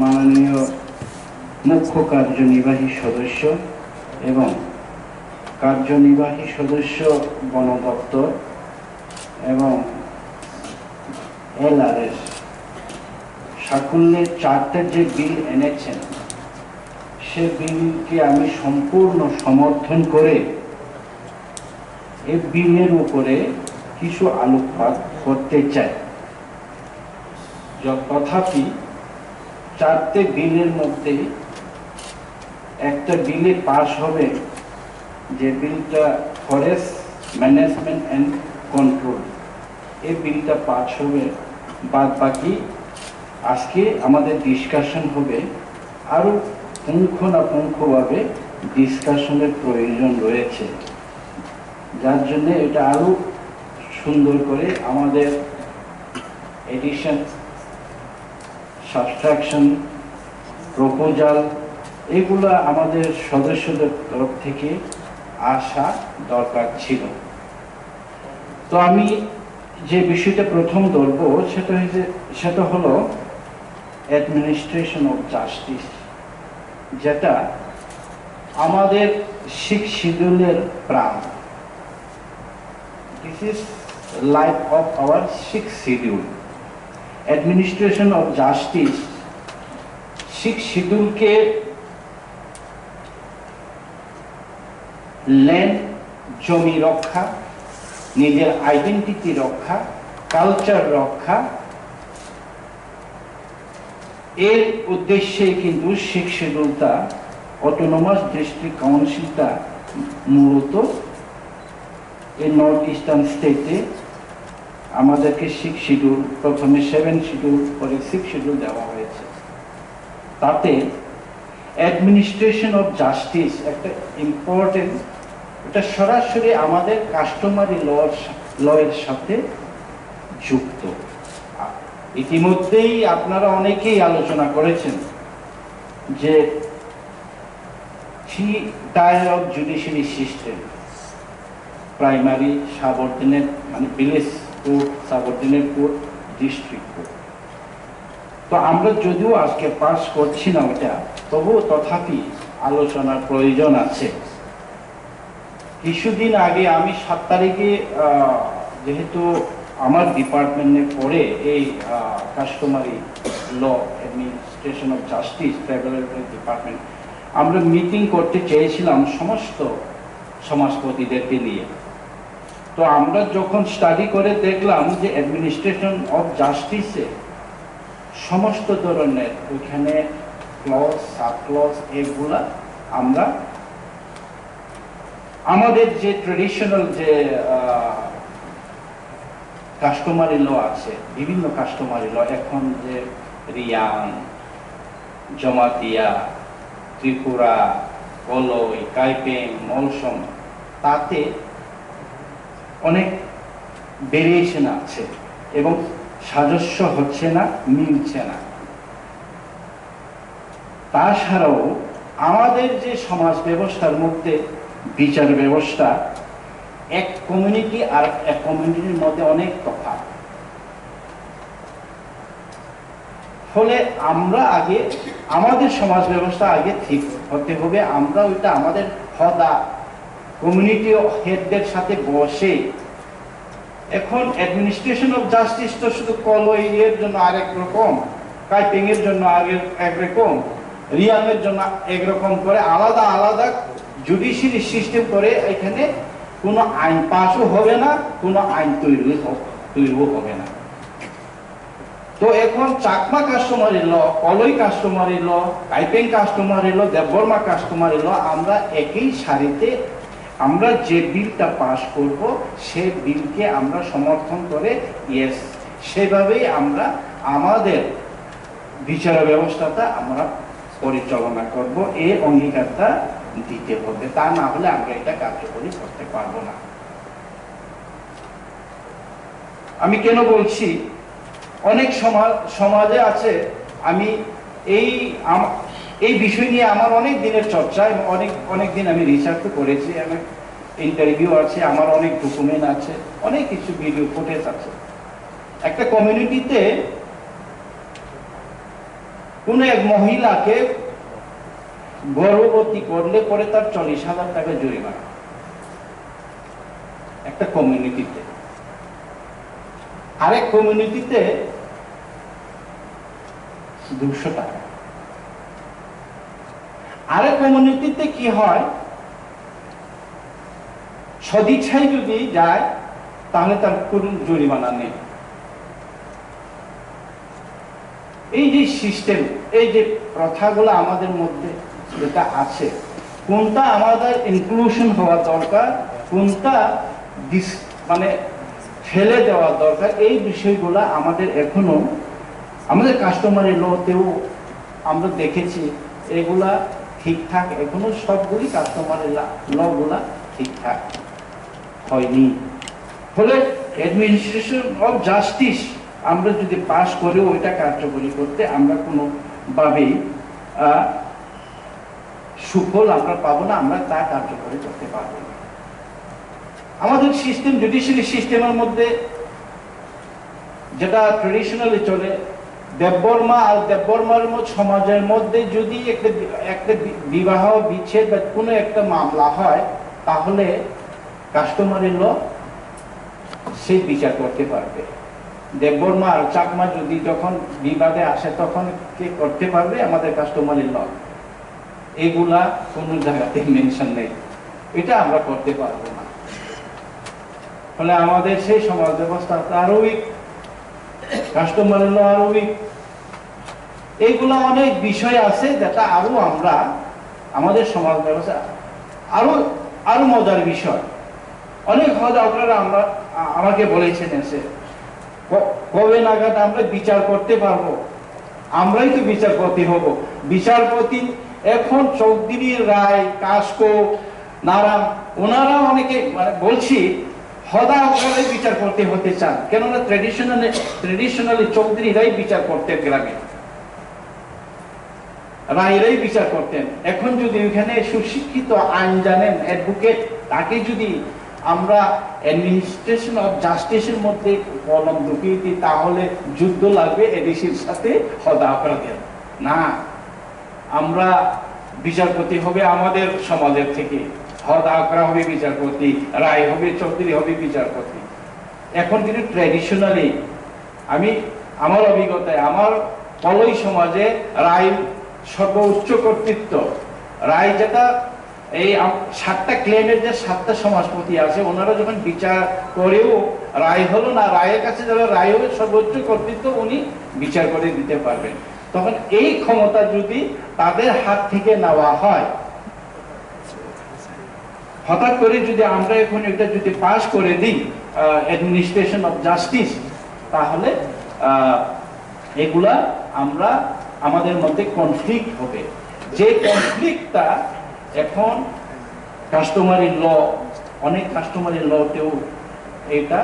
মাননীয় মুখ্য কার্যনির্বাহী সদস্য এবং কার্যনির্বাহী সদস্য বন দপ্তর এবং LRS সাকুল্যে 4টে যে বিল এনেছেন সে বিলকে আমি সম্পূর্ণ সমর্থন করে এই বিলের উপরে কিছু আলোকপাত করতে চাই। তথাপি 4টে বিলের মধ্যে একটা বিলে পাস হবে, যে বিলটা ফরেস্ট ম্যানেজমেন্ট অ্যান্ড কন্ট্রোল, এই বিলটা পাস হবে। বাদ বাকি আজকে আমাদের ডিসকাশন হবে, আরো পুঙ্খানুপুঙ্খভাবে ডিসকাশনের প্রয়োজন রয়েছে, যার জন্য এটা আরো সুন্দর করে আমাদের এডিশন, সাবস্ট্রাকশন, প্রপোজাল এগুলো আমাদের সদস্যদের তরফ থেকে আসা দরকার ছিল। তো আমি যে বিষয়টা প্রথম ধরব সেটা হলো অ্যাডমিনিস্ট্রেশন অফ জাস্টিস, যেটা আমাদের 6 শিডিউলের প্রাণ। This is life of our 6 শিডিউল। অ্যাডমিনিস্ট্রেশন অফ জাস্টিস 6 শিডিউলকে ল্যান্ড, জমি রক্ষা, নিজের আইডেন্টিটি রক্ষা, কালচার রক্ষা, এর উদ্দেশ্যে কিন্তু 6 শিডিউলটা অটোনোমাস ডিস্ট্রিক্ট কাউন্সিলটা মূলত এই নর্থ ইস্টার্ন স্টেটে আমাদেরকে 6 শিডিউল, প্রথমে 7 শিডিউল, পরে 6 শিডিউল দেওয়া হয়েছে। তাতে অ্যাডমিনিস্ট্রেশন অফ জাস্টিস একটা ইম্পর্টেন্ট, এটা সরাসরি আমাদের কাস্টমারি লয়ের সাথে যুক্ত। ইতিমধ্যেই আপনারা অনেকেই আলোচনা করেছেন যে 3 tier of judiciary system, primary, subordinate মানে village court, subordinate court, district court. তো আমরা যদিও আজকে পাস করছি না ওটা, তবুও তথাপি আলোচনার প্রয়োজন আছে। কিছুদিন আগে আমি 7 তারিখে, যেহেতু আমার ডিপার্টমেন্টে পড়ে এই customary law, administration of justice, tribunal department, আমরা মিটিং করতে চেয়েছিলাম সমস্ত সমাজপতিদেরকে নিয়ে। তো আমরা যখন স্টাডি করে দেখলাম যে অ্যাডমিনিস্ট্রেশন অফ জাস্টিসে সমস্ত ধরনের ওইখানে ক্লজ, সাব ক্লজ এগুলা আমরা আমাদের যে ট্রেডিশনাল যে কাস্টমারি ল আছে, বিভিন্ন কাস্টমারি ল, এখন যে রিয়াং, জমাতিয়া, ত্রিপুরা, কলই, কাইপেং, মলসম, তাতে অনেক ভেরিয়েশন আছে এবং সাজস্য হচ্ছে না, মিলছে না। তাছাড়াও আমাদের যে সমাজ ব্যবস্থার মধ্যে বিচার ব্যবস্থা, এক কমিউনিটি আর এক কমিউনিটির মধ্যে অনেক তফাৎ। ফলে আমরা আগে আমাদের সমাজ ব্যবস্থা আগে ঠিক হতে হবে। আমরা ওইটা আমাদের হদা কমিউনিটি হেডদের সাথে বসে, এখন অ্যাডমিনিস্ট্রেশন অফ জাস্টিস তো শুধু কলই এর জন্য আরেক রকম, কাইপিং এর জন্য এক রকম, রিয়াং এর জন্য একরকম করে আলাদা আলাদা জুডিশিয়ারি সিস্টেম করে এখানে কোনো আইন পাসও হবে না, কোনো আইন তৈরিও হবে না। তো এখন চাকমা কাস্টমারি ল, কলই কাস্টমারি ল, কাইপেং কাস্টমারি ল, দেববর্মা কাস্টমারি ল, আমরা একই সারিতে আমরা যে বিলটা পাস করব সেই বিলকে আমরা সমর্থন করে ইয়েস, সেভাবেই আমরা আমাদের বিচার ব্যবস্থাটা আমরা পরিচালনা করব, এই অঙ্গীকারটা দিতে হবে। তা না হলে আমরা এটা কার্যকরী করতে পারবো না। আমি কেন বলছি, অনেক সমাজে আছে, আমি এই বিষয় নিয়ে আমার অনেক দিনের চর্চা এবং অনেক দিন আমি রিসার্চ করেছি, আমার ইন্টারভিউ আছে, আমার অনেক ডকুমেন্ট আছে, অনেক কিছু ভিডিও ফুটেজ আছে। একটা কমিউনিটিতে কোনো এক মহিলাকে গর্ভবতী করলে পরে তার 40,000 টাকা জরিমানা একটা কমিউনিটিতে। আরেক কমিউনিটিতে 200 টাকা। আরেক কমিউনিটিতে কি হয়, সদিচ্ছায় যদি যায় তাহলে তার কোনো জরিমানা নেই। এই যে সিস্টেম, এই যে প্রথাগুলো আমাদের মধ্যে যেটা আছে, কোনটা আমাদের ইনক্লুশন হওয়া দরকার, কোনটা মানে ফেলে দেওয়া দরকার, এই বিষয়গুলো আমাদের এখনো আমাদের কাস্টমারি লতেও আমরা দেখেছি এগুলা ঠিকঠাক এখনো সবগুলি কাস্টমারি লগুলা ঠিকঠাক হয়নি। ফলে অ্যাডমিনিস্ট্রেশন অফ জাস্টিস আমরা যদি পাস করে ওইটা কার্যকরী করতে আমরা কোনোভাবেই সুফল আমরা পাবো না, আমরা তা কার্যকরী করতে পারবো না। আমাদের সিস্টেম, জুডিশিয়ারি সিস্টেমের মধ্যে যেটা ট্রেডিশনালি চলে, দেববর্মা আর দেববর্মার সমাজের মধ্যে যদি একটা বিবাহ বিচ্ছেদ বা কোনো একটা মামলা হয় তাহলে কাস্টমারি ল সেই বিচার করতে পারবে। দেববর্মা আর চাকমা যদি যখন বিবাদে আসে তখন কে করতে পারবে? আমাদের কাস্টমারি ল। এগুলা কোনো জায়গাতে মেনশন নেই, এটা আমরা করতে পারবো না। ফলে আমাদের সেই সমাজ ব্যবস্থা আরো উইক, কাস্টমারি ল আরো উইক। এইগুলা অনেক বিষয় আছে যেটা আরো আমরা আমাদের সমাজ ব্যবস্থা আরো মজার বিষয়। অনেক হয়তো আপনারা আমাকে বলেছেন এসে কবে নাগাদ আমরা বিচার করতে পারবো? আমরাই তো বিচারপতি হব। বিচারপতি এখন চৌধুরী, রায়, কাস্কো, নারাম, ওনারা অনেকে বলছি হদা ওখানে বিচারপতি হতে চান, কেননা ট্রেডিশনালি চৌধুরীরাই বিচার করতেন, গ্রামে রায়রাই বিচার করতেন। এখন যদি ওইখানে সুশিক্ষিত আইন জানেন অ্যাডভোকেট, তাকে যদি আমরা অ্যাডমিনিস্ট্রেশন অফ জাস্টিসের মধ্যে কলম ঢুকিয়ে দিই তাহলে যুদ্ধ লাগবে এডিসির সাথে হদা অপরাধের। না, আমরা বিচারপতি হবে আমাদের সমাজের থেকে, হদা করা হবে বিচারপতি, রায় হবে চৌধুরী হবে বিচারপতি। এখন কিন্তু ট্র্যাডিশনালি আমার অভিজ্ঞতায় আমার পলই সমাজে রায় সর্বোচ্চ কর্তৃত্ব। রায় যেটা এই 7টা ক্লেমের যে 7টা সমাজপতি আছে, ওনারা যখন বিচার করেও রায় হলো না, রায়ের কাছে যারা রায় হবে সর্বোচ্চ কর্তৃত্ব, উনি বিচার করে দিতে পারবেন। তখন এই ক্ষমতা যদি তাদের হাত থেকে নেওয়া হয়, হঠাৎ করে যদি আমরা এখন এটা যদি পাস করে দিই অ্যাডমিনিস্ট্রেশন অফ জাস্টিস, তাহলে এগুলা আমাদের মধ্যে কনফ্লিক্ট হবে। যে কনফ্লিক্টটা এখন কাস্টমারি ল, অনেক কাস্টমারি লতেও এটা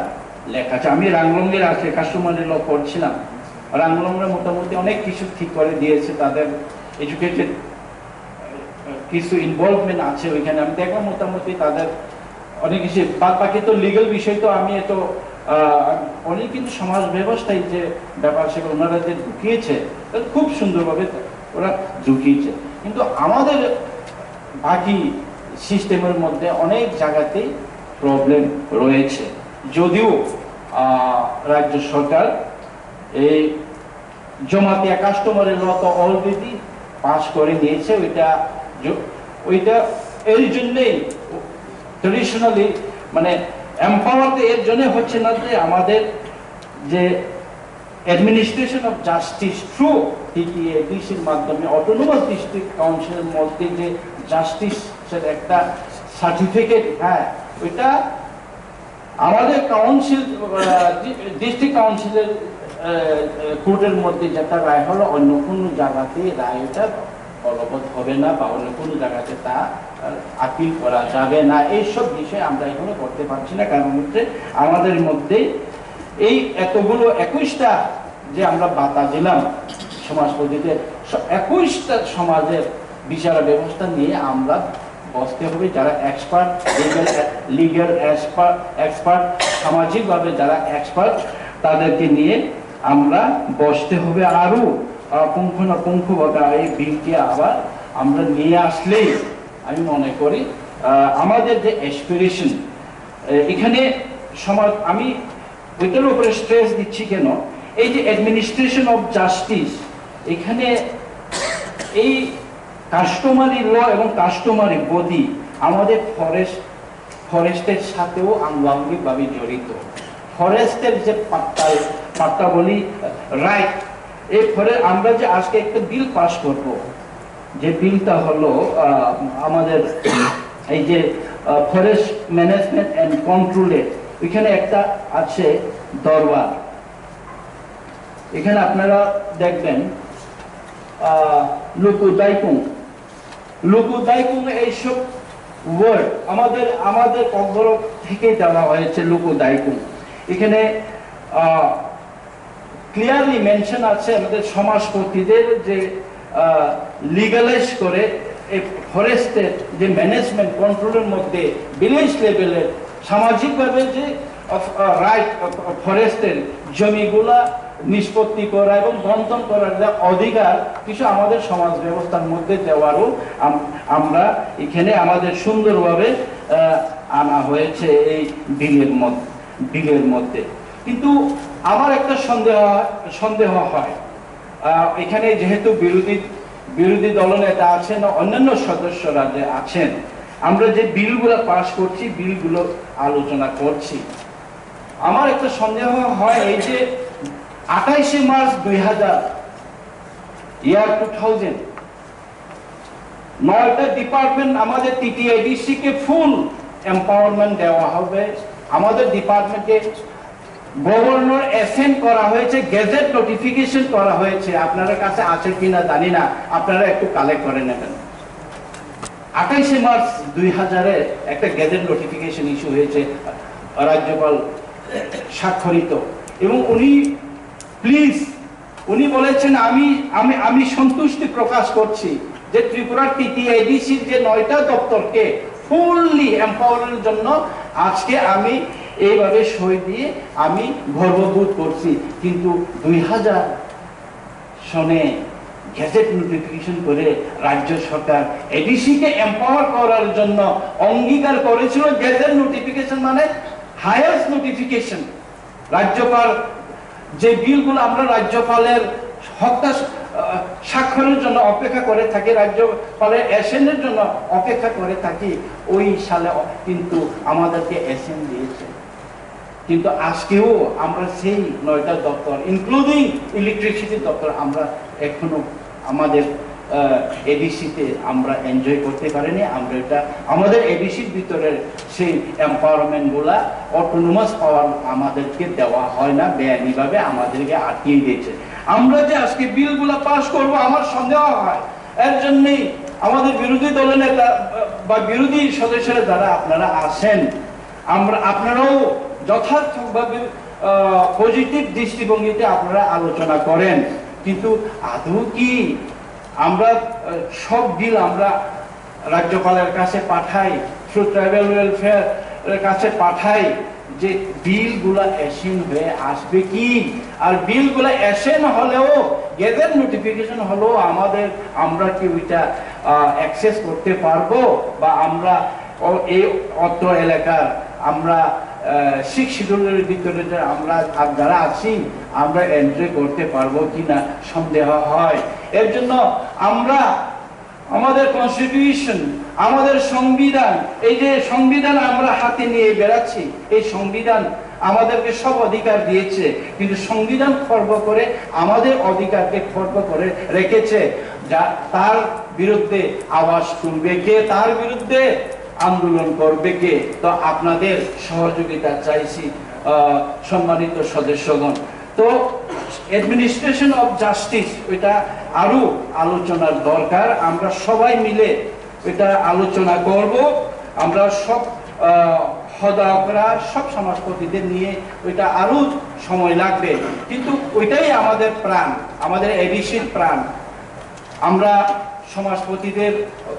লেখা আছে। আমি রাংলংয়ের আছে কাস্টমারি ল পড়ছিলাম। রাংলংরা মোটামুটি অনেক কিছু ঠিক করে দিয়েছে, তাদের এডুকেটেড কিছু ইনভলভমেন্ট আছে ওইখানে। আমি দেখলাম মোটামুটি তাদের অনেক কিছু, বাদ বাকি তো লিগাল বিষয় তো আমি এত অনেক, কিন্তু সমাজ ব্যবস্থায় যে ব্যাপার সেগুলো ওনারা যে ঢুকিয়েছে খুব সুন্দরভাবে ওরা ঢুকিয়েছে। কিন্তু আমাদের বাকি সিস্টেমের মধ্যে অনেক জায়গাতেই প্রবলেম রয়েছে। যদিও রাজ্য সরকার এই জমাতিয়া কাস্টমারি ল তো অলরেডি পাস করে নিয়েছে, ওইটা এর জন্যই ট্রেডিশনালি এম্পাওয়ার এর জন্য হচ্ছে না যে আমাদের যে administration of justice through TWIUI মাধ্যমে অটোনোমাস ডিস্ট্রিক্ট কাউন্সিলের মধ্যে যে জাস্টিসের একটা সার্টিফিকেট, হ্যাঁ ওইটা আমাদের কাউন্সিল ডিস্ট্রিক্ট কাউন্সিলের কোর্টের মধ্যে যেটা রায় হলো, অন্য কোনো জায়গাতে রায়টা বলবৎ হবে না বা অন্য কোনো জায়গাতে তা আপিল করা যাবে না। এইসব বিষয়ে আমরা এখনো করতে পারছি না, কারণ হচ্ছে আমাদের মধ্যে এই এতগুলো 21টা যে আমরা বাতা দিলাম সমাজ পদ্ধতিতে, 21টা সমাজের বিচার ব্যবস্থা নিয়ে আমরা বসতে হবে। যারা এক্সপার্ট, লিগ্যাল এক্সপার্ট, সামাজিকভাবে যারা এক্সপার্ট, তাদেরকে নিয়ে আমরা বসতে হবে। আরো পুঙ্খানুপুঙ্খভাবে এই বিলটি আবার আমরা নিয়ে আসলেই আমি মনে করি আমাদের যে অ্যাসপিরেশন এখানে সমাজ, আমি ওইটার উপরে স্ট্রেস দিচ্ছি কেন, এই যে অ্যাডমিনিস্ট্রেশন অফ জাস্টিস, এখানে এই কাস্টমারি ল এবং কাস্টমারি বডি আমাদের ফরেস্টের সাথেও আনুষঙ্গিকভাবে জড়িত। ফরেস্টের যে পাট্টা বলি রাইট, এই ফলে আমরা যে আজকে একটা বিল পাস করব, যে বিলটা হলো আমাদের এই যে ফরেস্ট ম্যানেজমেন্ট অ্যান্ড কন্ট্রোলের, এখানে একটা আছে দরবার। এখানে আপনারা দেখবেন লুকুদাইকুং এইসব ওয়ার্ড আমাদের কগ্বর থেকে দেওয়া হয়েছে। লুকুদাইকুং এখানে ক্লিয়ারলি মেনশন আছে আমাদের সমাজপতিদের যে লিগালাইজ করে এই ফরেস্টের যে ম্যানেজমেন্ট কন্ট্রোলের মধ্যে ভিলেজ লেভেলের সামাজিকভাবে যে রাইট ফরেস্টের জমিগুলা নিষ্পত্তি করা এবং বন্টন করার যে অধিকার কিছু আমাদের সমাজ ব্যবস্থার মধ্যে দেওয়ারও আমরা এখানে আমাদের সুন্দরভাবে আনা হয়েছে এই বিলের মধ্যে। কিন্তু আমার একটা সন্দেহ হয়, এখানে যেহেতু বিরোধী দলনেতা আছেন, অন্যান্য সদস্যরা যে আছেন, আমরা যে বিলগুলো পাস করছি, বিলগুলো আলোচনা করছি, আমার একটা সন্দেহ হয় এই যে 28শে মার্চ 2000 9টা ডিপার্টমেন্ট আমাদের টিটিআইডিসি কে ফুল এম্পাওয়ারমেন্ট দেওয়া হবে। আমাদের ডিপার্টমেন্টে গভর্নর অ্যাসেন্ট করা হয়েছে, গেজেট নোটিফিকেশন করা হয়েছে, আপনাদের কাছে আছে কিনা জানি না, আপনারা একটু কালেক্ট করে নেবেন। 28শে মার্চ 2000 একটা গেজেট নোটিফিকেশন ইস্যু হয়েছে, রাজ্যপাল স্বাক্ষরিত, এবং উনি বলেছেন আমি সন্তুষ্টি প্রকাশ করছি যে ত্রিপুরার টিটিআইডিসির যে 9টা দপ্তরকে ফুললি এম্পাওয়ারের জন্য আজকে আমি এইভাবে সই দিয়ে আমি গর্ববোধ করছি। কিন্তু 2000 সনে গেজেট নোটিফিকেশন করে রাজ্য সরকার এডিসিকে এম্পাওয়ার করার জন্য অঙ্গীকার করেছিল। গেজেট নোটিফিকেশন মানে হাইয়েস্ট নোটিফিকেশন। রাজ্যপাল যে বিলগুলো আমরা রাজ্যপালের হত্যা স্বাক্ষরের জন্য অপেক্ষা করে থাকি, রাজ্যপালের অ্যাসেন্টের জন্য অপেক্ষা করে থাকি, ওই সালে কিন্তু আমাদেরকে অ্যাসেন্ট দিয়েছে। কিন্তু আজকেও আমরা সেই 9টা দপ্তর ইনক্লুডিং ইলেকট্রিসিটি দপ্তর আমরা এখনো আমাদের এডিসিতে আমরা এনজয় করতে পারিনি। আমরা এটা আমাদের এডিসির ভিতরের সেই এম্পাওয়ারমেন্ট গুলা অটোনোমাস পাওয়ার আমাদেরকে দেওয়া হয় না, বেআইনিভাবে আমাদেরকে আটকিয়ে দিয়েছে। আমরা যে আজকে বিলগুলা পাস করব, আমার সন্দেহ হয় এর জন্যই আমাদের বিরোধী দলের নেতা বা বিরোধী সদস্যরা যারা আপনারা আছেন, আপনারাও যথার্থভাবে পজিটিভ দৃষ্টিভঙ্গিতে আপনারা আলোচনা করেন। কিন্তু আদৌ কি আমরা সব বিল আমরা রাজ্যপালের কাছে পাঠাই, থ্রু ট্রাইবাল ওয়েলফেয়ারের কাছে পাঠাই, যে বিলগুলা অ্যাসেন হয়ে আসবে কি? আর বিলগুলা অ্যাসেন হলেও গেজেট নোটিফিকেশন হলেও আমরা কি ওইটা অ্যাক্সেস করতে পারবো? বা আমরা এই অত্র এলাকার আমরা 6 শিডিউলের ভিতরে আমরা যারা আছি আমরা এন্ট্রি করতে পারবো কিনা সন্দেহ হয়। এর জন্য আমরা আমাদের কনস্টিটিউশন, আমাদের সংবিধান, এই যে সংবিধান আমরা হাতে নিয়ে বেড়াচ্ছি, এই সংবিধান আমাদেরকে সব অধিকার দিয়েছে, কিন্তু সংবিধান খর্ব করে আমাদের অধিকারকে খর্ব করে রেখেছে। যা তার বিরুদ্ধে আওয়াজ তুলবে কে? তার বিরুদ্ধে আন্দোলন করবে কে? তো আপনাদের সহযোগিতা চাইছি সম্মানিত সদস্যগণ। তো অ্যাডমিনিস্ট্রেশন অফ জাস্টিস ওইটা আরো আলোচনার দরকার। আমরা সবাই মিলে এটা আলোচনা করব। আমরা সব হদায়করা, সব সমাজপতিদের নিয়ে ওইটা আরো সময় লাগবে, কিন্তু ওইটাই আমাদের প্রাণ, আমাদের এডিসির প্রাণ। আমরা সমাজপতিদের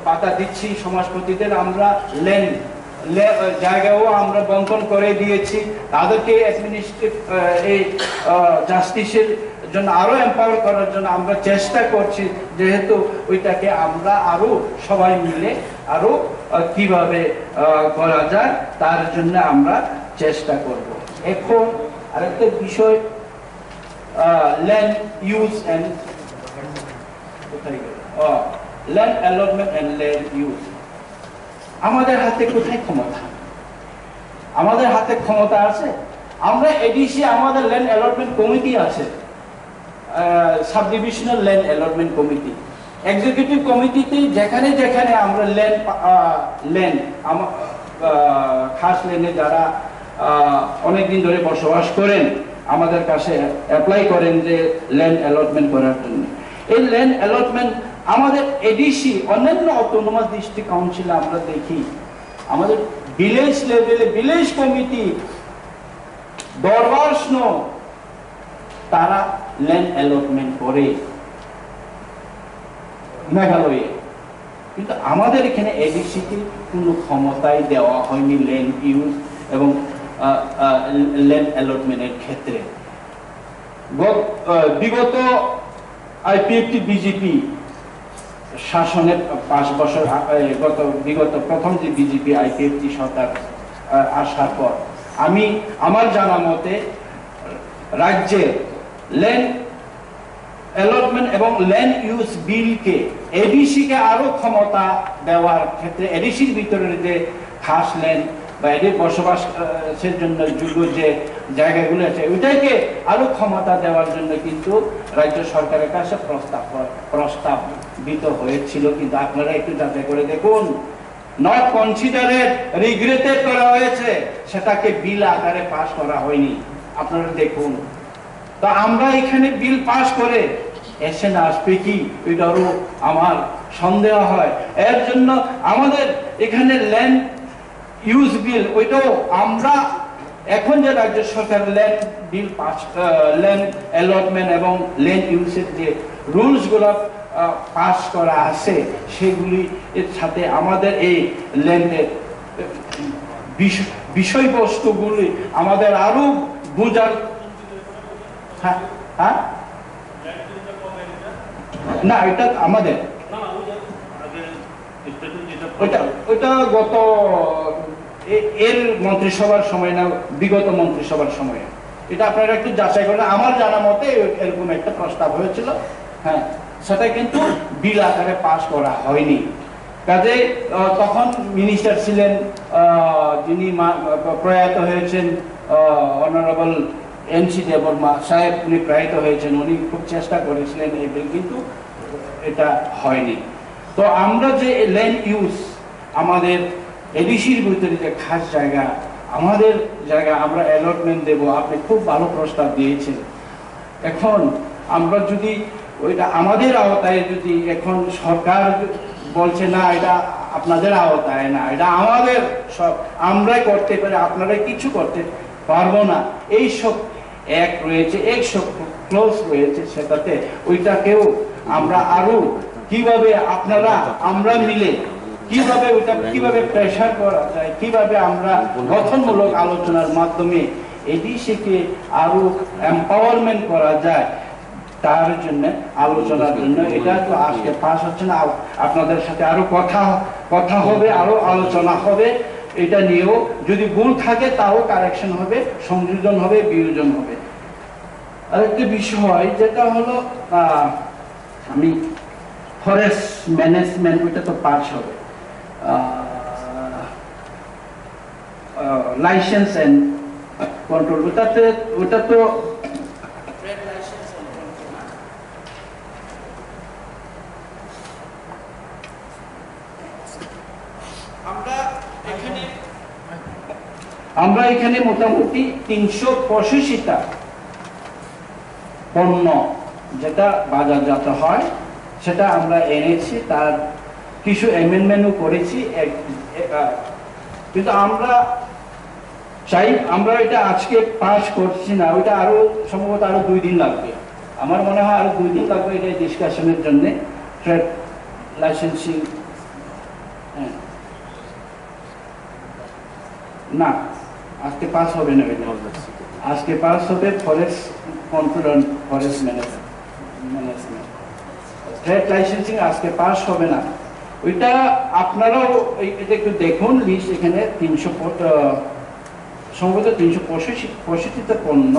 পাতা দিচ্ছি, সমাজপতিদের আমরা জায়গাও আমরা বন্টন করে দিয়েছি, তাদেরকে অ্যাডমিনিস্ট্রেটিভ এই জাস্টিসের জন্য আরো এম্পাওয়ার করার জন্য আমরা চেষ্টা করছি, যেহেতু ওইটাকে আমরা আরো সবাই মিলে আরো কিভাবে করা যায় তার জন্য আমরা চেষ্টা করব। এখন আরেকটা বিষয়, land use and land allotment and land use. আমাদের হাতে কোথায় ক্ষমতা? আমাদের হাতে ক্ষমতা আছে। আমরা এডিসি আমাদের ল্যান্ড অ্যালটমেন্ট কমিটি আছে, sub divisional land allotment committee, executive কমিটিতে যেখানে যেখানে আমরা ল্যান্ড খাস ল্যান্ডে যারা অনেকদিন ধরে বসবাস করেন আমাদের কাছে অ্যাপ্লাই করেন যে ল্যান্ড অ্যালটমেন্ট করার জন্য। এই ল্যান্ড অ্যালটমেন্ট আমাদের এডিসি অন্যান্য অটোনোমাস ডিস্ট্রিক্ট কাউন্সিলে আমরা দেখি আমাদের ভিলেজ লেভেলে ভিলেজ কমিটি দরবারস্ন তারা ল্যান্ড অ্যালটমেন্ট করে মেঘালয়ে, কিন্তু আমাদের এখানে এডিসিতে কোনো ক্ষমতাই দেওয়া হয়নি ল্যান্ড ইউজ এবং ল্যান্ড অ্যালটমেন্টের ক্ষেত্রে। বিগত আইপিএফটি বিজেপি শাসনের 5 বছর বিগত প্রথম যে বিজেপি আইপিএফটি সরকার আসার পর আমি আমার জানা মতে রাজ্যে ল্যান্ড অ্যালটমেন্ট এবং ল্যান্ড ইউজ বিলকে এডিসিকে আরো ক্ষমতা দেওয়ার ক্ষেত্রে এডিসির ভিতরে যে খাস ল্যান্ড বা এদের বসবাসের জন্য যোগ্য যে জায়গাগুলো আছে ওইটাকে আরো ক্ষমতা দেওয়ার জন্য কিন্তু রাজ্য সরকারের কাছে প্রস্তাবিত হয়েছিল, কিন্তু আপনারা একটু যাচাই করে দেখুন, নট কনসিডারেড, রিগ্রেটেড করা হয়েছে, সেটাকে বিল আকারে পাস করা হয়নি। আপনারা দেখুন, তো আমরা এখানে বিল পাস করে এসে না আসবে কি এটারও আমার সন্দেহ হয়। এর জন্য আমাদের এখানে ল্যান্ড ইউজ বিল ওইটাও আমরা এখন যে রাজ্য সরকার land bill pass land allotment এবং ল্যান্ড ইউজের যে রুলসগুলো পাস করা আছে সেগুলি এর সাথে আমাদের এই ল্যান্ডের বিষয়বস্তুগুলি আমাদের আরো বোঝার। হ্যাঁ না, এটা আমাদের ওইটা গত এর মন্ত্রিসভার সময় না বিগত মন্ত্রিসভার সময়, এটা আপনারা একটু যাচাই করেন। আমার জানা মতে এরকম একটা প্রস্তাব হয়েছিল, হ্যাঁ, সেটা কিন্তু বিল আকারে পাস করা হয়নি। কাজে তখন মিনিস্টার ছিলেন যিনি প্রয়াত হয়েছেন অনারেবল এনসি দেববর্মা সাহেব, উনি প্রয়াত হয়েছেন, উনি খুব চেষ্টা করেছিলেন এই বিল, কিন্তু এটা হয়নি। তো আমরা যে ল্যান্ড ইউজ আমাদের এডিসির ভিতরে যে খাস জায়গা আমাদের জায়গা আমরা অ্যালটমেন্ট দেব, আপনি খুব ভালো প্রস্তাব দিয়েছেন। এখন আমরা যদি ওইটা আমাদের আওতায়, যদি এখন সরকার বলছে না এটা আপনাদের আওতায় না, এটা আমাদের সব আমরাই করতে পারি, আপনারা কিছু করতে পারবো না, এই সব এক রয়েছে, এক সব ক্লোজ রয়েছে, সেটাতে ওইটাকেও আমরা আরো কিভাবে আপনারা আমরা মিলে কিভাবে ওটা কিভাবে প্রেসার করা যায়, কিভাবে আমরা গঠনমূলক আলোচনার মাধ্যমে এডিসিকে আরো এম্পাওয়ারমেন্ট করা যায় তার জন্য আলোচনার জন্য। এটা তো আজকে পাস হচ্ছে না, আপনাদের সাথে আরো কথা হবে, আরো আলোচনা হবে, এটা নিয়েও যদি ভুল থাকে তাও কারেকশন হবে, সংযোজন হবে, বিয়োজন হবে। আরেকটা বিষয় যেটা হলো আমি ফরেস্ট ম্যানেজমেন্ট, ওইটা তো পাস হবে, লাইসেন্স এন্ড কন্ট্রোল, ওটা তো আমরা এখানে মোটামুটি 385টা পণ্য যেটা বাজারজাত হয় সেটা আমরা এনেছি, তার কিছু অ্যামেন্ডমেন্টও করেছি, কিন্তু আমরা চাই আমরা এটা আজকে পাস করছি না, ওইটা আরো সম্ভবত আরো 2 দিন লাগবে, আমার মনে হয় আরো 2 দিন লাগবে এটা ডিসকাশনের জন্য। ট্রেড লাইসেন্সিং না, আজকে পাস হবে না, আজকে পাস হবে forest control and forest management, trade licensing আজকে পাস হবে না। ওইটা আপনারাও এটা একটু দেখুন লিস্ট, এখানে 300 সম্ভবত 365টা পণ্য,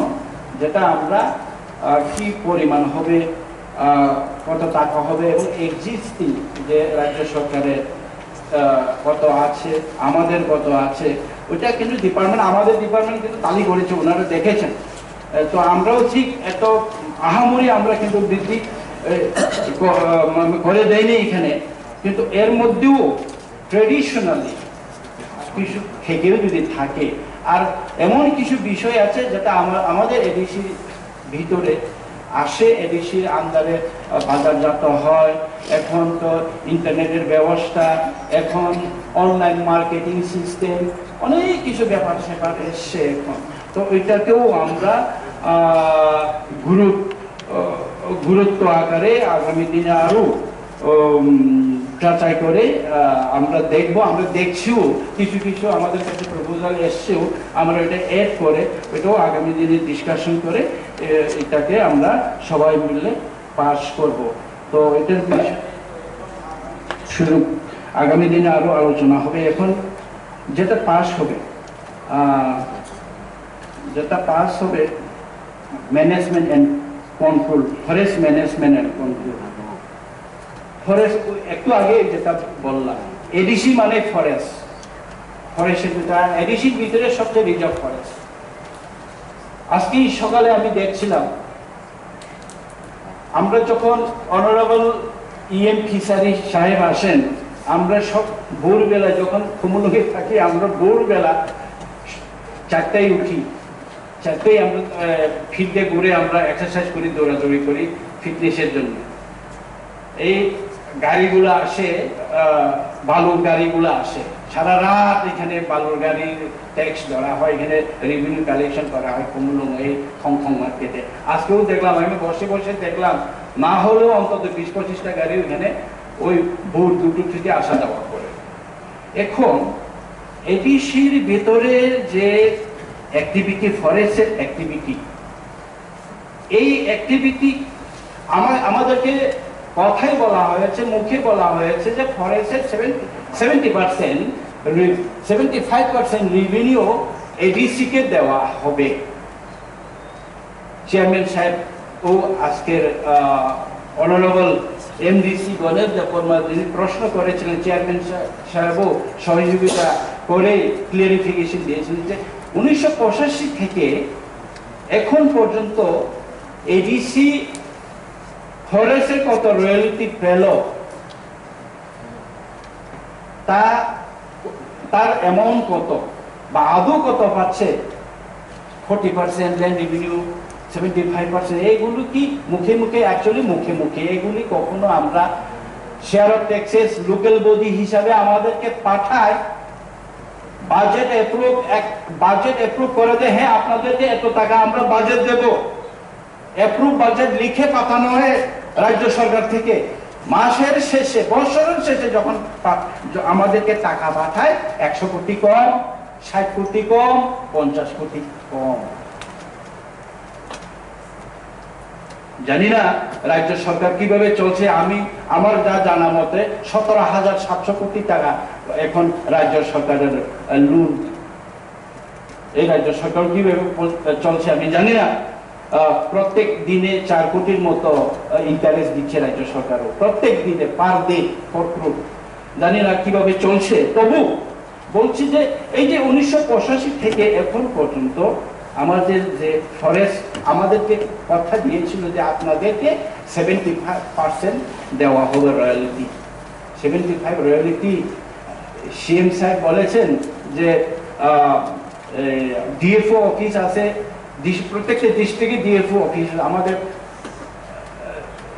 যেটা আমরা কি পরিমাণ হবে, কত টাকা হবে, এবং এক্সিস্টিং যে রাজ্য সরকারের কত আছে, আমাদের কত আছে, ওইটা কিন্তু ডিপার্টমেন্ট, আমাদের ডিপার্টমেন্ট কিন্তু তালি করেছে, ওনারা দেখেছেন। তো আমরাও ঠিক এত আহামরি আমরা কিন্তু বৃদ্ধি করে দেয়নি এখানে, কিন্তু এর মধ্যেও ট্রেডিশনালি কিছু থেকেও যদি থাকে, আর এমন কিছু বিষয় আছে যেটা আমাদের এডিসির ভিতরে আসে, এডিসির আন্ডারে বাজারজাত হয়। এখন তো ইন্টারনেটের ব্যবস্থা, এখন অনলাইন মার্কেটিং সিস্টেম, অনেক কিছু ব্যাপার স্যাপার এসছে এখন। তো ওইটাকেও আমরা গুরুত্ব আকারে আগামী দিনে আরো যাচাই করে আমরা দেখবো, আমরা দেখছিও, কিছু কিছু আমাদের কাছে প্রপোজাল এসছেও, আমরা এটা এড করে ওইটাও আগামী দিনে ডিসকাশন করে এটাকে আমরা সবাই মিলে পাস করব। তো এটার শুরু আগামী দিনে আরো আলোচনা হবে। এখন যেটা পাস হবে management and control, forest management and control. Forest একটু আগে যেটা বললাম, এডিসি মানে ফরেস্টের যেটা এডিসির ভিতরে সবচেয়ে রিজার্ভ ফরেস্ট। আজকে সকালে আমি দেখছিলাম, আমরা যখন অনারেবল ইএম ফিশারি সাহেব আসেন, আমরা সব ভোরবেলা যখন খুমুলুকে থাকি, আমরা ভোরবেলা 4টায় উঠি, 4টায় আমরা ফিল্ডে ঘুরে আমরা এক্সারসাইজ করি, দৌড়াদৌড়ি করি ফিটনেসের জন্য। এই গাড়িগুলো আসে, বালুর গাড়িগুলো আসে, সারা রাত এখানে বালুর গাড়ির ট্যাক্স ধরা হয়, এখানে রেভিনিউ কালেকশন করা হয় কুমুলুঙ্গি খংখং মার্কেটে। আজকেও দেখলাম, আমি বসে বসে দেখলাম, না হলেও অন্তত 20-25টা গাড়ি ওইখানে ওই ভোর 2টো থেকে আসা যাওয়া করে। এখন এডিসির ভেতরে যে অ্যাক্টিভিটি, ফরেস্টের অ্যাক্টিভিটি, এই অ্যাক্টিভিটি আমাদেরকে কথাই বলা হয়েছে, মুখে বলা হয়েছে যে ফরেস্টের 75% রেভিনিউ এডিসি কে দেওয়া হবে। চেয়ারম্যান সাহেব ও আজকের অনারেবল এমডিসি গণেশ দেববর্মা যিনি প্রশ্ন করেছিলেন, চেয়ারম্যান সাহেবও সহযোগিতা করে ক্লিয়ারিফিকেশন দিয়েছিলেন যে 1985 থেকে এখন পর্যন্ত এডিসি ফরেস্টের কত রয়্যালটি পেল, তার অ্যামাউন্ট কত বা আদৌ কত পাচ্ছে, 40% ল্যান্ড রেভিনিউ, 75%, এইগুলো কি মুখে মুখে, অ্যাকচুয়ালি মুখে মুখে, এগুলি কখনো আমরা share of taxes local body হিসাবে আমাদেরকে পাঠায়, বাজেট অ্যাপ্রুভ করে দেয়, হ্যাঁ আপনাদেরকে এত টাকা আমরা বাজেট দেব, অ্যাপ্রুভ বাজেট লিখে পাঠানো হয় রাজ্য সরকার থেকে। মাসের শেষে, বছরের শেষে যখন আমাদেরকে টাকা পাঠায়, 100 কোটি কম, 60 কোটি কম, 50 কোটি কম। জানি না রাজ্য সরকার কিভাবে চলছে। আমার যা জানা মতে 17,700 কোটি টাকা এখন রাজ্য সরকারের লোন। এই রাজ্য সরকার কিভাবে চলছে আমি জানি না। প্রত্যেক দিনে 4 কোটির মতো ইন্টারেস্ট দিচ্ছে রাজ্য সরকারও, প্রত্যেক দিনে, পার ডে, জানি না কিভাবে চলছে। তবু বলছি যে এই যে 1985 থেকে এখন পর্যন্ত আমাদের যে ফরেস্ট আমাদেরকে কথা দিয়েছিল যে আপনাদেরকে 75% দেওয়া হবে রয়্যালিটি। 75 রয়্যালিটি সিএম সাহেব বলেছেন যে ডিএফও অফিস আছে, প্রত্যেকটা ডিস্ট্রিক্টে ডিএফও অফিস, আমাদের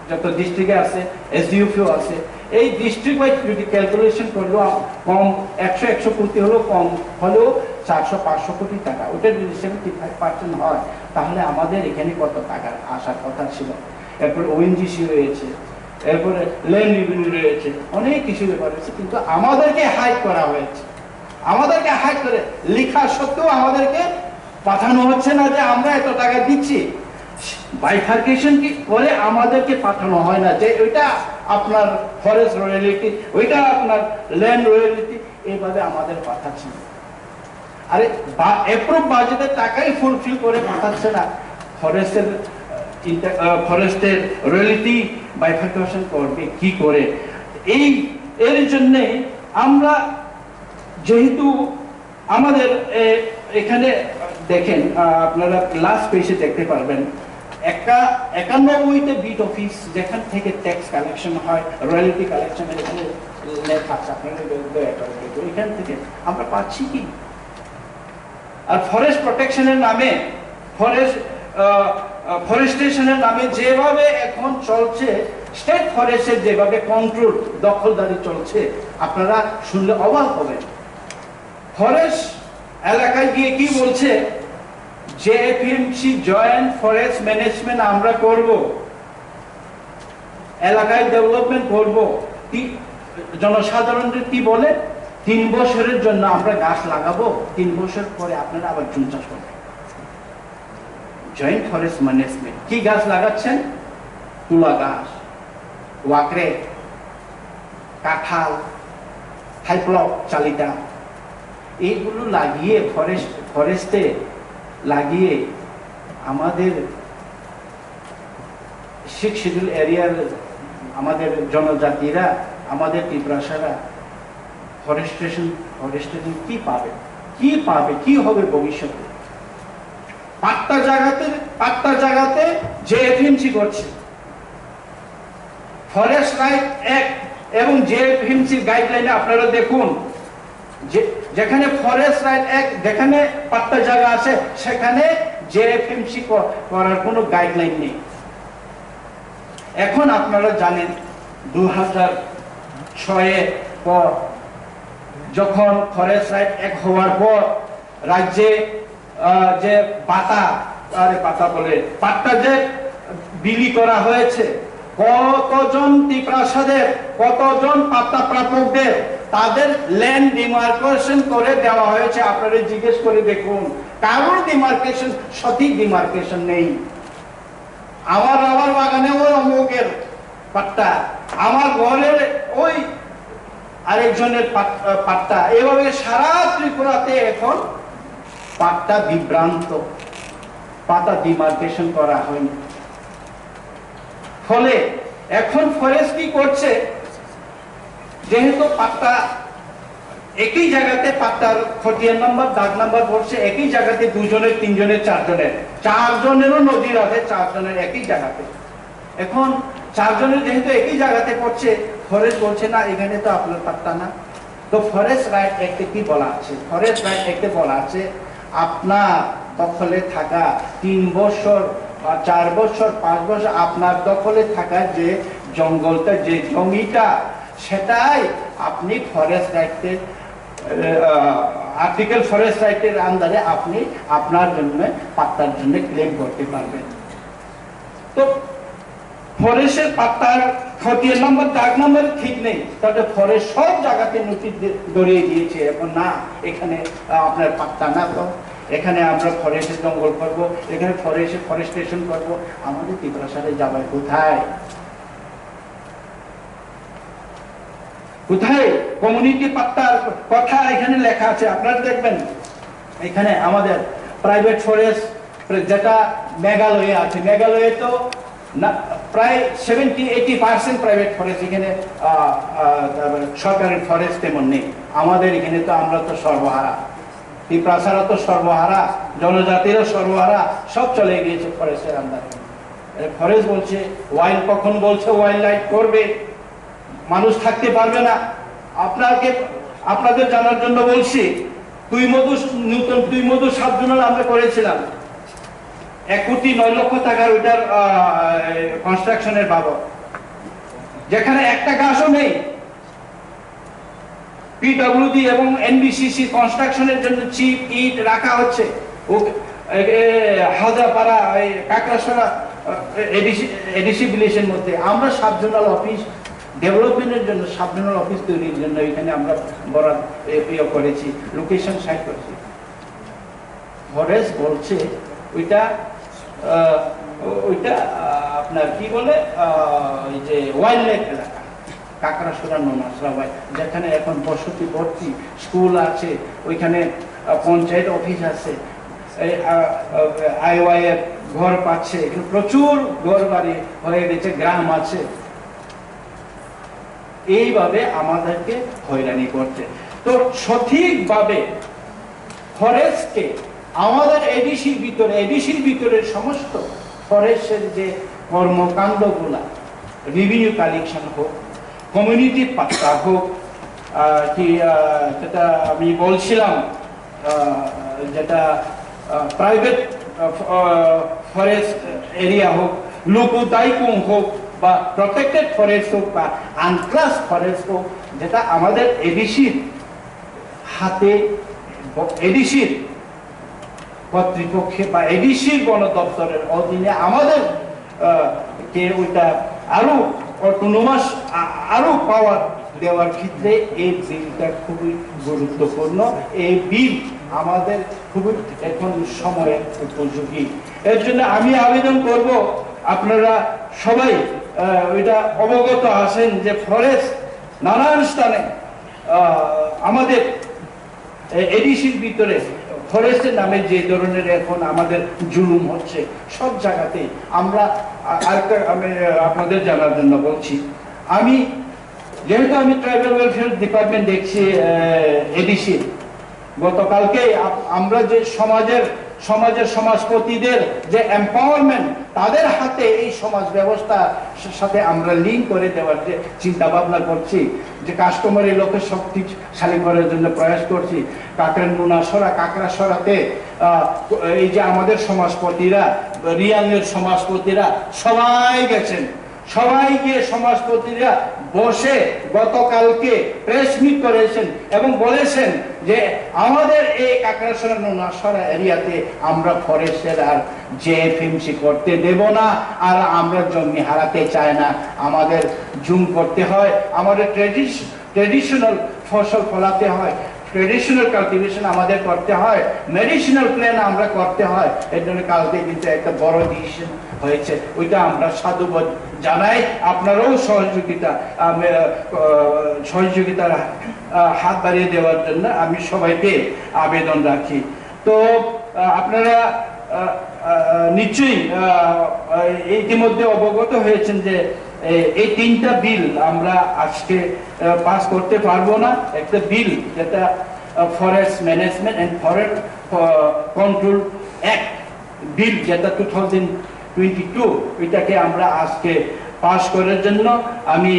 যত ডিস্ট্রিক্টে আছে এসডিএফও আছে। এই ডিস্ট্রিক্ট ওয়াইজ যদি ক্যালকুলেশন করলেও কম 100 কোটি হলেও, কম হলেও 400-500 কোটি টাকা, ওটা যদি 75% হয় তাহলে আমাদের এখানে কত টাকা আসার কথা ছিল। এরপরে ওএনজিসি রয়েছে, এরপরে ল্যান্ড রেভিনিউ রয়েছে, অনেক কিছু ব্যাপার রয়েছে, কিন্তু আমাদেরকে হাইড করা হয়েছে। আমাদেরকে হাইড করে লেখা সত্ত্বেও আমাদেরকে পাঠানো হচ্ছে না যে আমরা এত টাকা দিচ্ছি। বাইফার্কেশন কি করে আমাদেরকে পাঠানো হয় না যে ওইটা আপনার ফরেস্ট রয়্যালিটি, ওইটা আপনার ল্যান্ড রয়্যালিটি, এইভাবে আমাদের পাঠাচ্ছে না। আরে অ্যাপ্রুভ বাজেটের টাকাই ফুলফিল করে পাঠাচ্ছে না, ফরেস্টের রয়্যালিটি বাইফার্কেশন করবে কি করে? এর জন্যে আমরা যেহেতু আমাদের এখানে দেখেন, আপনারা লাস্ট পেজে দেখতে পারবেন 91তে বিট অফিস যেখান থেকে ট্যাক্স কালেকশন হয়, রয়্যালিটি কালেকশন এখানে লেখা আছে, আপনারা এখান থেকে আমরা পাচ্ছি কি? আর ফরেস্ট প্রোটেকশনের নামে, ফরেস্টেশনের নামে যেভাবে এখন চলছে, স্টেট ফরেস্টের যেভাবে কন্ট্রোল দখলদারি চলছে, আপনারা শুনলে অবাক হবেন। ফরেস্ট এলাকায় গিয়ে কি বলছে, যে এপিএমসি জয়েন্ট ফরেস্ট ম্যানেজমেন্ট আমরা করব, এলাকায় ডেভেলপমেন্ট করব, জনসাধারণদের কি বলে, 3 বছরের জন্য আমরা গাছ লাগাবো, 3 বছর পরে আপনারা আবার জুম চাষ করবেন। জয়েন্ট ফরেস্ট ম্যানেজমেন্ট কি গাছ লাগাচ্ছেন? তুলা গাছ, ওয়াকড়ে, কাঁঠাল, হাইপ্লক, চালিটা, এইগুলো লাগিয়ে ফরেস্টে লাগিয়ে আমাদের 6 শিডিউল এরিয়ার আমাদের জনজাতিরা, আমাদের ত্রিপুরাসারা ফরেস্টেশন কি পাবে, কি হবে ভবিষ্যতে? পাট্টা জায়গাতে যে এপিএমসি করছে, ফরেস্ট রাইট অ্যাক্ট এবং যে এপিএমসি গাইডলাইনে আপনারা দেখুন, যেখানে ফরেস্ট রাইট অ্যাক্ট, যেখানে পাট্টা জায়গা আছে, সেখানে যে এপিএমসি করার কোনো গাইডলাইন নেই। এখন আপনারা জানেন 2006-এর পর যখন ফরেস্ট রাইট অ্যাক্ট হওয়ার পর রাজ্যে যে পাট্টা যে বিলি করা হয়েছে, কতজন ত্রিপ্রাসাদের, কতজন পাট্টা প্রাপকদের তাদের ল্যান্ড ডিমার্কেশন করে দেওয়া হয়েছে। আপনারা জিজ্ঞেস করে দেখুন, কারোর ডিমার্কেশন, সঠিক ডিমার্কেশন নেই। আমার বাগানে ওই অমুকের পাট্টা, আমার ঘরের ওই আরেকজনের পাট্টা, এভাবে সারা ত্রিপুরাতে এখন পাট্টা বিভ্রান্ত, পাতা ডিমার্কেশন করা হয়নি। ফলে এখন ফরেস্ট কি করছে, যেহেতু পাট্টা একই জায়গাতে, পাট্টার খতিয়ান নাম্বার, দাগ নাম্বার পড়ছে একই জায়গাতে, 2 জনের, 3 জনের, 4 জনের, 4 জনেরও নদীর আছে, 4 জনের একই জায়গাতে। এখন 4 জনের যেহেতু একই জায়গাতে পড়ছে, ফরেস্ট বলছে না এখানে তো আপনার পাট্টা না। তো ফরেস্ট রাইট অ্যাক্টে কি বলা আছে? ফরেস্ট রাইট অ্যাক্টে বলা আছে আপনার দখলে থাকা 3 বছর বা 4 বছর, 5 বছর আপনার দখলে থাকা যে জঙ্গলটা, যে জমিটা, সেটাই আপনি ফরেস্ট রাইটের আর্টিকেল ফরেস্ট রাইটের আন্ডারে আপনি আপনার জন্য পাট্টার জন্য ক্লেম করতে পারবেন। তো ফরেস্টের পাট্টার খতিয়ান নাম্বার, দাগ নাম্বার ঠিক নেই, তাহলে ফরেস্ট সব জায়গাতে নোটিশ ধরিয়ে দিয়েছে এখন, না এখানে আপনার পাট্টা না, তো এখানে আমরা ফরেস্টের জঙ্গল করবো, এখানে ফরেস্টেশন করবো। আমাদের ত্রিপুরাসারে যাবে কোথায়? কমিউনিটি পাট্টার কথা এখানে লেখা আছে, আপনারা দেখবেন। এখানে আমাদের প্রাইভেট ফরেস্ট যেটা মেঘালয়ে আছে, মেঘালয়ে তো প্রায় 70-80% প্রাইভেট ফরেস্ট, এখানে সরকারি ফরেস্ট তেমন নেই। আমাদের এখানে তো আমরা তো সর্বহারা, ত্রিপুরাসারা তো সর্বহারা, জনজাতিরও সর্বহারা, সব চলে গিয়েছে ফরেস্টের আন্ডারে। ফরেস্ট বলছে ওয়াইল্ড, কখন বলছে ওয়াইল্ড লাইফ করবে, মানুষ থাকতে পারবে না। আপনাদের জানার জন্য বলছি, নতুন TWIUI সাবজোনাল আমরা করেছিলাম 1,09,00,000 টাকার, ওইটার কনস্ট্রাকশনের বাবদ, যেখানে একটা গাছও নেই। পিডব্লিউডি এবং NBCC কনস্ট্রাকশনের জন্য চিপ ইট রাখা হচ্ছে, হাজাপাড়া, কাকড়াছড়া এডিসি ভিলেজের মধ্যে। আমরা সাবজোনাল অফিস ডেভেলপমেন্টের জন্য, সাবজোনাল অফিস তৈরির জন্য এখানে আমরা বরাদ করেছি, লোকেশন সাইট করেছি। ফরেস্ট বলছে ওইটা ওইটা আপনার কি বলে ওই যে ওয়াইল্ড লাইফ এলাকা, কাকড়াছড়া নোনাছড়া, যেখানে এখন বসতি ভর্তি স্কুল আছে, ওইখানে পঞ্চায়েত অফিস আছে, আইওয়াই এর ঘর পাচ্ছে, এখানে প্রচুর ঘর বাড়ি হয়ে গেছে, গ্রাম আছে। এইভাবে আমাদেরকে হয়রানি করছে। তো সঠিকভাবে ফরেস্টকে আমাদের এডিসির ভিতরে সমস্ত ফরেস্টের যে কর্মকাণ্ডগুলা, রেভিনিউ কালেকশন হোক, কমিউনিটি পাত্তা হোক, কি যেটা আমি বলছিলাম, যেটা প্রাইভেট ফরেস্ট এরিয়া হোক, লুকু দাইকুং হোক, বা প্রটেক্টেড ফরেস্ট হোক, বা আনক্লাস ফরেস্ট হোক, যেটা আমাদের এডিসির হাতে, এডিসির কর্তৃপক্ষে বা এডিসির বন দপ্তরের অধীনে আমাদের কে ওইটা আরো অটোনোমাস, আরো পাওয়ার দেওয়ার ক্ষেত্রে এই বিলটা খুবই গুরুত্বপূর্ণ। এই বিল আমাদের খুবই এখন সময়ের উপযোগী। এর জন্য আমি আবেদন করব, আপনারা সবাই ওইটা অবগত আছেন যে ফরেস্ট নানান স্থানে আমাদের এডিসির ভিতরে ফরেস্টের নামে যে ধরনের এখন আমাদের জুলুম হচ্ছে সব জায়গাতে। আমরা আরেকটা আমি আপনাদের জানার জন্য বলছি, যেহেতু আমি ট্রাইবাল ওয়েলফেয়ার ডিপার্টমেন্ট দেখছি এডিসি, গতকালকে আমরা যে সমাজের সমাজপতিদের যে এম্পাওয়ারমেন্ট, তাদের হাতে এই সমাজ ব্যবস্থার সাথে আমরা লিঙ্ক করে দেওয়ার যে চিন্তা ভাবনা করছি, যে কাস্টমারি লোকের শক্তিশালী করার জন্য প্রয়াস করছি। কাকড়াছড়াতে এই যে আমাদের সমাজপতিরা, রিয়াংয়ের সমাজপতিরা সবাই গেছেন, সবাই গিয়ে সমাজপতিরা বসে গতকালকে প্রেস মিট করেছেন এবং বলেছেন যে আমাদের এই কাকড়াছড়া এরিয়াতে আমরা ফরেস্টের আর জেএফএমসি করতে দেব না, আর আমরা জমি হারাতে চাই না। আমাদের জুম করতে হয়, আমাদের ট্রেডিশনাল ফসল ফলাতে হয়, ট্রেডিশনাল কালটিভেশন আমাদের করতে হয়, মেডিসিনাল প্ল্যান আমরা করতে হয়। এর জন্য কালকে কিন্তু একটা বড় ডিসিশন হয়েছে, ওইটা আমরা সাধুবাদ জানাই। আপনারাও সহযোগিতার হাত বাড়িয়ে দেওয়ার জন্য আমি সবাইকে আবেদন রাখি। তো আপনারা নিশ্চয়ই ইতিমধ্যে অবগত হয়েছেন যে এই তিনটা বিল আমরা আজকে পাস করতে পারবো না। একটা বিল যেটা forest management and forest control act bill, যেটা 2022, এটাকে আমরা আজকে পাস করার জন্য আমি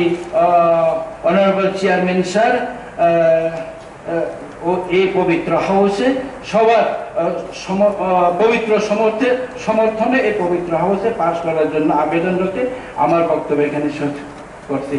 অনারেবল চেয়ারম্যান স্যার ও এই পবিত্র হাউসে সবার পবিত্র সমর্থনে এই পবিত্র হাউসে পাস করার জন্য আবেদন রেখে আমার বক্তব্য এখানে শেষ করছি।